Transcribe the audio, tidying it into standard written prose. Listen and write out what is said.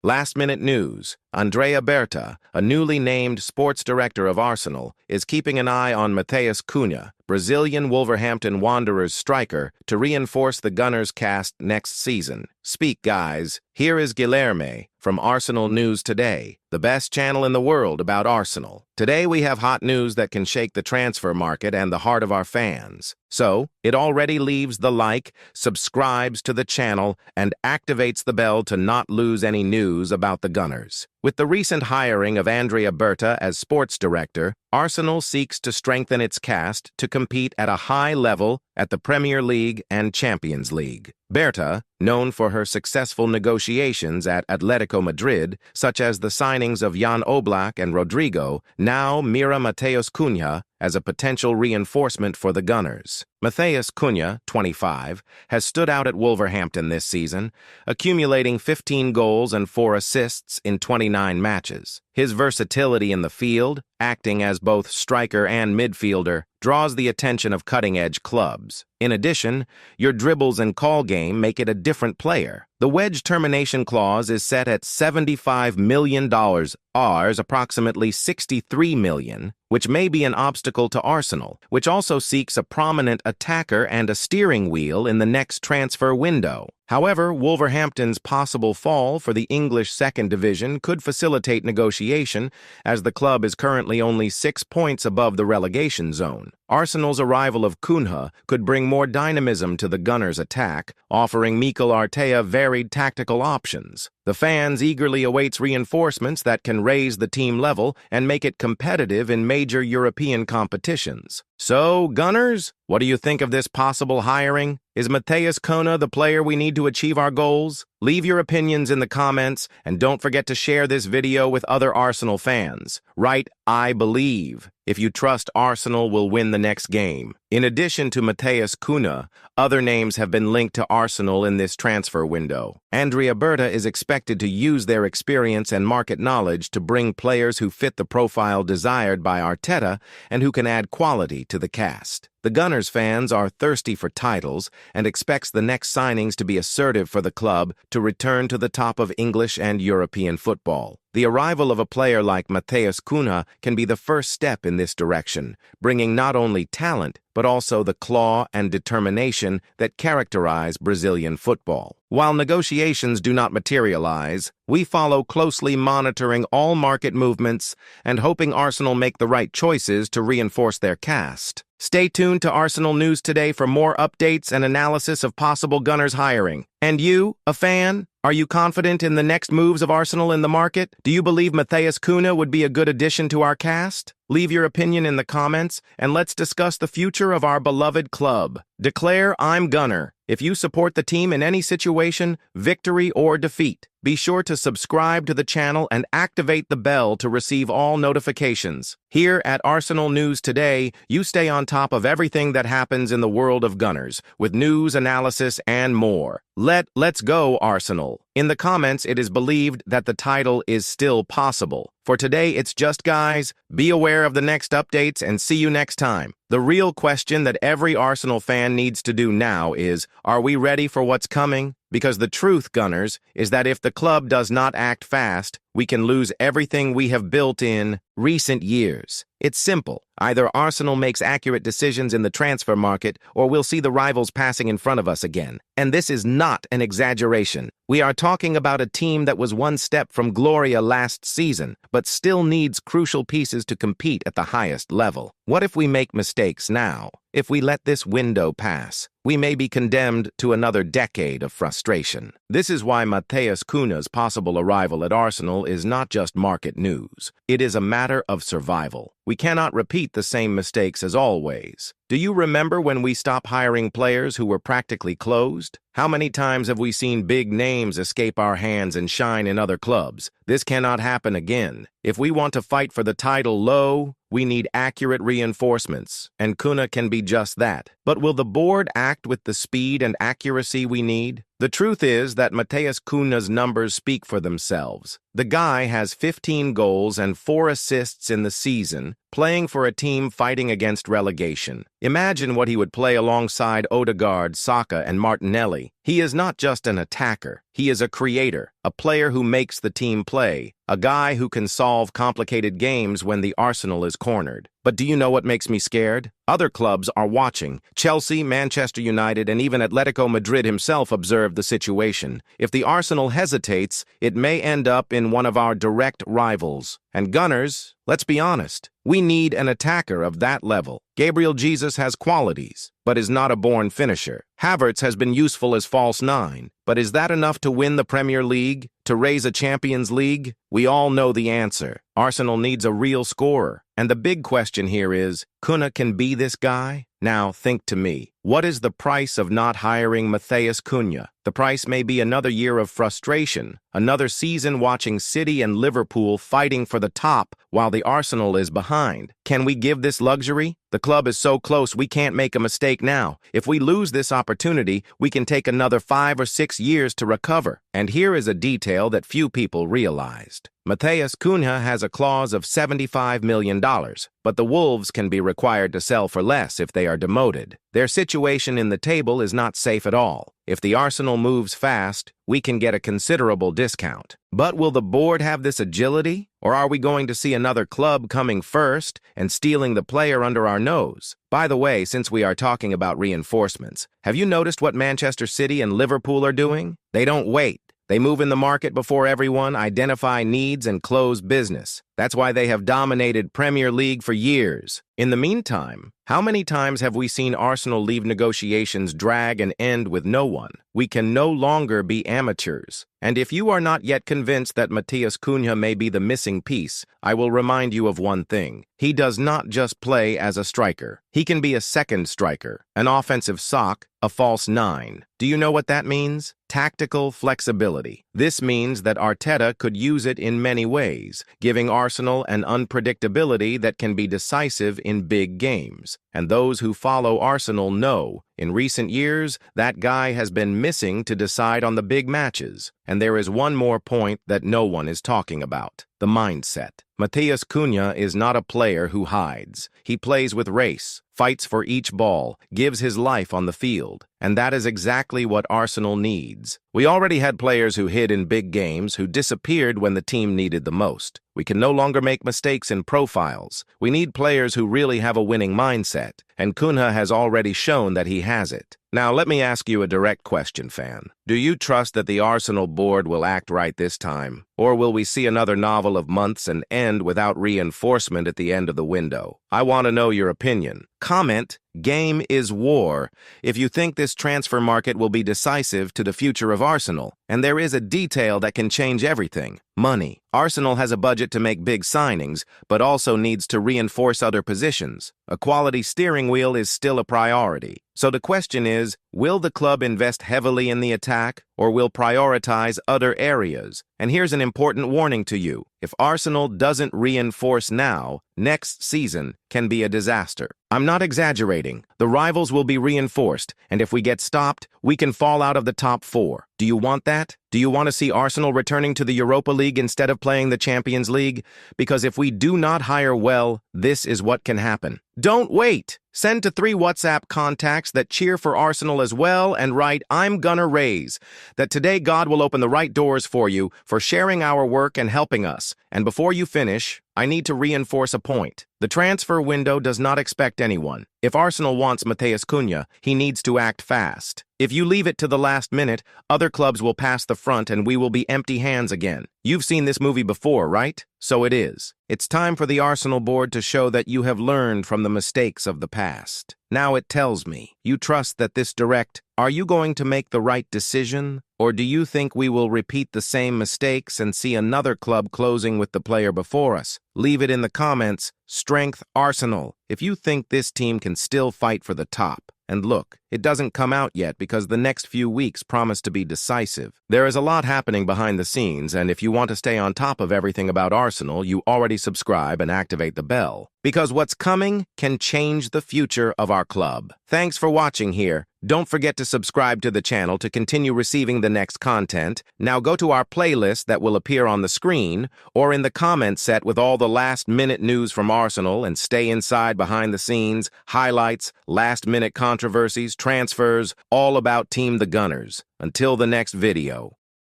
Last-minute news. Andrea Berta, a newly named sports director of Arsenal, is keeping an eye on Matheus Cunha, Brazilian Wolverhampton Wanderers striker, to reinforce the Gunners' cast next season. Speak, guys. Here is Guilherme from Arsenal News Today, the best channel in the world about Arsenal. Today we have hot news that can shake the transfer market and the heart of our fans. So, it already leaves the like, subscribes to the channel, and activates the bell to not lose any news about the Gunners. With the recent hiring of Andrea Berta as sports director, Arsenal seeks to strengthen its cast to compete at a high level at the Premier League and Champions League. Berta, known for her successful negotiations at Atletico Madrid, such as the signings of Jan Oblak and Rodrigo, now mira Matheus Cunha as a potential reinforcement for the Gunners. Matheus Cunha, 25, has stood out at Wolverhampton this season, accumulating 15 goals and 4 assists in 29 matches. His versatility in the field, acting as both striker and midfielder, draws the attention of cutting-edge clubs. In addition, your dribbles and call game make it a different player. The wedge termination clause is set at $75 million, ours approximately $63 million, which may be an obstacle to Arsenal, which also seeks a prominent attacker and a steering wheel in the next transfer window. However, Wolverhampton's possible fall for the English second division could facilitate negotiation, as the club is currently only 6 points above the relegation zone. Arsenal's arrival of Cunha could bring more dynamism to the Gunners' attack, offering Mikel Arteta varied tactical options. The fans eagerly awaits reinforcements that can raise the team level and make it competitive in major European competitions. So, Gunners, what do you think of this possible hiring? Is Matheus Cunha the player we need to achieve our goals? Leave your opinions in the comments, and don't forget to share this video with other Arsenal fans. Write, "I believe," if you trust Arsenal will win the next game. In addition to Matheus Cunha, other names have been linked to Arsenal in this transfer window. Andrea Berta is expected to use their experience and market knowledge to bring players who fit the profile desired by Arteta and who can add quality to the cast. The Gunners fans are thirsty for titles and expects the next signings to be assertive for the club to return to the top of English and European football. The arrival of a player like Matheus Cunha can be the first step in this direction, bringing not only talent, but also the claw and determination that characterize Brazilian football. While negotiations do not materialize, we follow closely, monitoring all market movements and hoping Arsenal make the right choices to reinforce their cast. Stay tuned to Arsenal News Today for more updates and analysis of possible Gunners hiring. And you, a fan? Are you confident in the next moves of Arsenal in the market? Do you believe Matheus Cunha would be a good addition to our cast? Leave your opinion in the comments, and let's discuss the future of our beloved club. Declare I'm Gunner if you support the team in any situation, victory or defeat. Be sure to subscribe to the channel and activate the bell to receive all notifications. Here at Arsenal News Today, you stay on top of everything that happens in the world of Gunners, with news, analysis, and more. Let's go, Arsenal. In the comments, it is believed that the title is still possible. For today, it's just guys. Be aware of the next updates and see you next time. The real question that every Arsenal fan needs to do now is, are we ready for what's coming? Because the truth, Gunners, is that if the club does not act fast, we can lose everything we have built in recent years. It's simple. Either Arsenal makes accurate decisions in the transfer market, or we'll see the rivals passing in front of us again. And this is not an exaggeration. We are talking about a team that was one step from Gloria last season, but still needs crucial pieces to compete at the highest level. What if we make mistakes now? If we let this window pass, we may be condemned to another decade of frustration. This is why Matheus Cunha's possible arrival at Arsenal is not just market news. It is a matter of survival. We cannot repeat the same mistakes as always. Do you remember when we stopped hiring players who were practically closed? How many times have we seen big names escape our hands and shine in other clubs? This cannot happen again. If we want to fight for the title low, we need accurate reinforcements, and Cunha can be just that. But will the board act with the speed and accuracy we need? The truth is that Matheus Cunha's numbers speak for themselves. The guy has 15 goals and 4 assists in the season, playing for a team fighting against relegation. Imagine what he would play alongside Odegaard, Saka, and Martinelli. He is not just an attacker. He is a creator, a player who makes the team play, a guy who can solve complicated games when the Arsenal is cornered. But do you know what makes me scared? Other clubs are watching. Chelsea, Manchester United, and even Atletico Madrid himself observed the situation. If the Arsenal hesitates, it may end up in one of our direct rivals. And Gunners, let's be honest, we need an attacker of that level. Gabriel Jesus has qualities, but is not a born finisher. Havertz has been useful as false nine, but is that enough to win the Premier League? To raise a Champions League? We all know the answer. Arsenal needs a real scorer. And the big question here is, Cunha can be this guy? Now, think to me. What is the price of not hiring Matheus Cunha? The price may be another year of frustration, another season watching City and Liverpool fighting for the top while the Arsenal is behind. Can we give this luxury? The club is so close we can't make a mistake now. If we lose this opportunity, we can take another 5 or 6 years to recover. And here is a detail that few people realized. Matheus Cunha has a clause of $75 million, but the Wolves can be required to sell for less if they are demoted. Their situation in the table is not safe at all. If the Arsenal moves fast, we can get a considerable discount. But will the board have this agility? Or are we going to see another club coming first and stealing the player under our nose? By the way, since we are talking about reinforcements, have you noticed what Manchester City and Liverpool are doing? They don't wait. They move in the market before everyone, identify needs, and close business. That's why they have dominated Premier League for years. In the meantime, how many times have we seen Arsenal leave negotiations drag and end with no one? We can no longer be amateurs. And if you are not yet convinced that Matheus Cunha may be the missing piece, I will remind you of one thing. He does not just play as a striker. He can be a second striker, an offensive sock, a false nine. Do you know what that means? Tactical flexibility. This means that Arteta could use it in many ways, giving Arsenal an unpredictability that can be decisive in big games. And those who follow Arsenal know, in recent years, that guy has been missing to decide on the big matches. And there is one more point that no one is talking about: the mindset. Matheus Cunha is not a player who hides. He plays with race, fights for each ball, gives his life on the field. And that is exactly what Arsenal needs. We already had players who hid in big games, who disappeared when the team needed the most. We can no longer make mistakes in profiles. We need players who really have a winning mindset, and Cunha has already shown that he has it. Now, let me ask you a direct question, fan. Do you trust that the Arsenal board will act right this time? Or will we see another novel of months and end without reinforcement at the end of the window? I want to know your opinion. Comment, "Game is war," if you think this transfer market will be decisive to the future of Arsenal. And there is a detail that can change everything: money. Arsenal has a budget to make big signings, but also needs to reinforce other positions. A quality steering wheel is still a priority. So the question is, will the club invest heavily in the attack, or will prioritize other areas? And here's an important warning to you. If Arsenal doesn't reinforce now, next season can be a disaster. I'm not exaggerating. The rivals will be reinforced, and if we get stopped, we can fall out of the top 4. Do you want that? Do you want to see Arsenal returning to the Europa League instead of playing the Champions League? Because if we do not hire well, this is what can happen. Don't wait! Send to 3 WhatsApp contacts that cheer for Arsenal as well and write, "I'm gonna raise." That today God will open the right doors for you, for sharing our work and helping us. And before you finish, I need to reinforce a point. The transfer window does not expect anyone. If Arsenal wants Matheus Cunha, he needs to act fast. If you leave it to the last minute, other clubs will pass the front and we will be empty hands again. You've seen this movie before, right? So it is. It's time for the Arsenal board to show that you have learned from the mistakes of the past. Now it tells me, you trust that this direct, are you going to make the right decision? Or do you think we will repeat the same mistakes and see another club closing with the player before us? Leave it in the comments. Strength Arsenal. If you think this team can still fight for the top. And look, it doesn't come out yet because the next few weeks promise to be decisive. There is a lot happening behind the scenes, and if you want to stay on top of everything about Arsenal, you already subscribe and activate the bell. Because what's coming can change the future of our club. Thanks for watching here. Don't forget to subscribe to the channel to continue receiving the next content. Now go to our playlist that will appear on the screen or in the comment set with all the last-minute news from Arsenal, and stay inside behind the scenes, highlights, last-minute controversies, transfers, all about Team the Gunners. Until the next video.